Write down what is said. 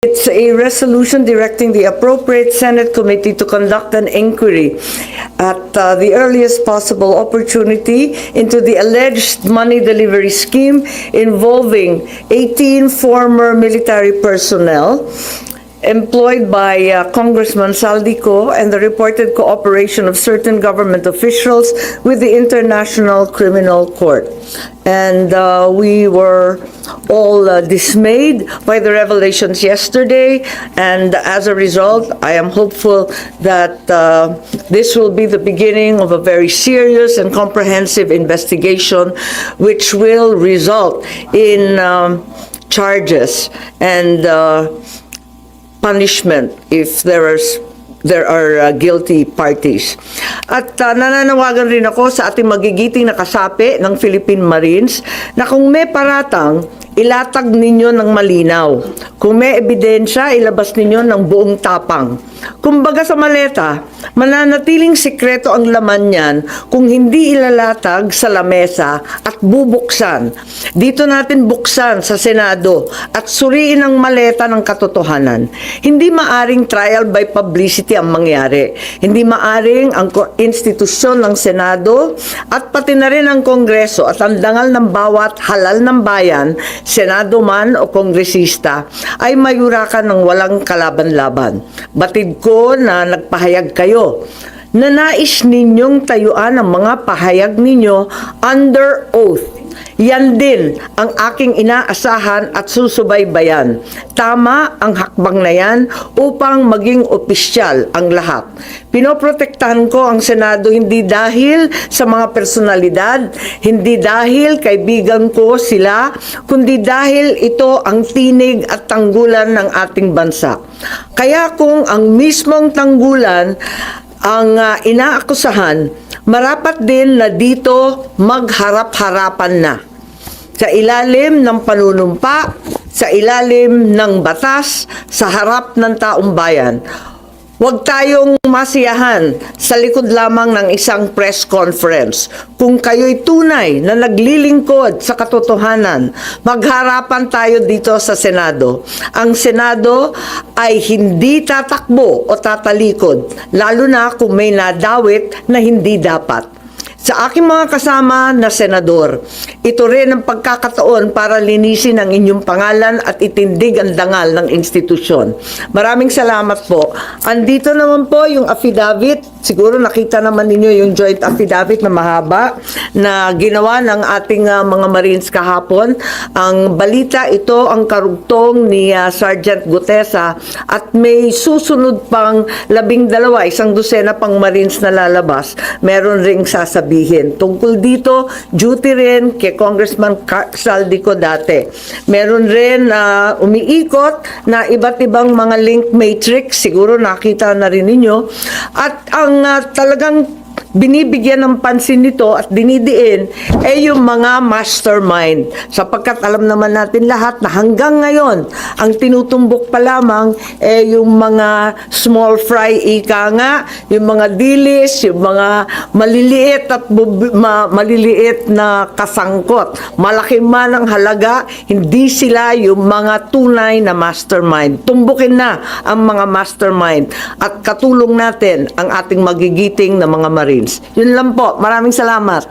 It's a resolution directing the appropriate Senate committee to conduct an inquiry at the earliest possible opportunity into the alleged money delivery scheme involving 18 former military personnel employed by Congressman Saldico and the reported cooperation of certain government officials with the International Criminal Court. And we were all dismayed by the revelations yesterday, and as a result, I am hopeful that this will be the beginning of a very serious and comprehensive investigation which will result in charges and punishment if there are guilty parties. At nananawagan rin ako sa ating magigiting na kasapi ng Philippine Marines na kung may paratang, ilatag ninyo ng malinaw. Kung may ebidensya, ilabas ninyo ng buong tapang. Kumbaga sa maleta, mananatiling sikreto ang laman niyan kung hindi ilalatag sa lamesa at bubuksan. Dito natin buksan sa Senado at suriin ang maleta ng katotohanan. Hindi maaring trial by publicity ang mangyari. Hindi maaring ang institusyon ng Senado at pati na rin ang Kongreso at ang dangal ng bawat halal ng bayan, Senado man o kongresista, ay mayurakan ng walang kalaban-laban. Batid ko na nagpahayag kayo na nais ninyong tayuan ang mga pahayag ninyo under oath. Yan din ang aking inaasahan at susubaybayan. Tama ang hakbang na yan upang maging opisyal ang lahat. Pinoprotektahan ko ang Senado hindi dahil sa mga personalidad, hindi dahil kaibigan ko sila, kundi dahil ito ang tinig at tanggulan ng ating bansa. Kaya kung ang mismong tanggulan ang inaakusahan, marapat din na dito magharap-harapan na. Sa ilalim ng panunumpa, sa ilalim ng batas, sa harap ng taong bayan. Huwag tayong masiyahan sa likod lamang ng isang press conference. Kung kayo'y tunay na naglilingkod sa katotohanan, magharapan tayo dito sa Senado. Ang Senado ay hindi tatakbo o tatalikod, lalo na kung may nadawit na hindi dapat. Sa aking mga kasama na senador, ito rin ang pagkakataon para linisin ang inyong pangalan at itindig ang dangal ng institusyon. Maraming salamat po. Andito naman po yung affidavit. Siguro nakita naman ninyo yung joint affidavit na mahaba na ginawa ng ating mga Marines kahapon. Ang balita ito ang karugtong ni Sergeant Gutesa at may susunod pang 12, isang dosena pang Marines na lalabas. Meron ring sasabihin. Tungkol dito, duty rin kay Congressman Saldico dati. Meron rin umiikot na iba't ibang mga link matrix, siguro nakita na rin ninyo. At ang talagang binibigyan ng pansin nito at dinidiin ay yung mga mastermind. Sapagkat alam naman natin lahat na hanggang ngayon, ang tinutumbok pa lamang ay yung mga small fry ika nga, yung mga dilis, yung mga maliliit at maliliit na kasangkot. Malaki man ang halaga, hindi sila yung mga tunay na mastermind. Tumbukin na ang mga mastermind at katulong natin ang ating magigiting na mga Marines. Yun lang po. Maraming salamat.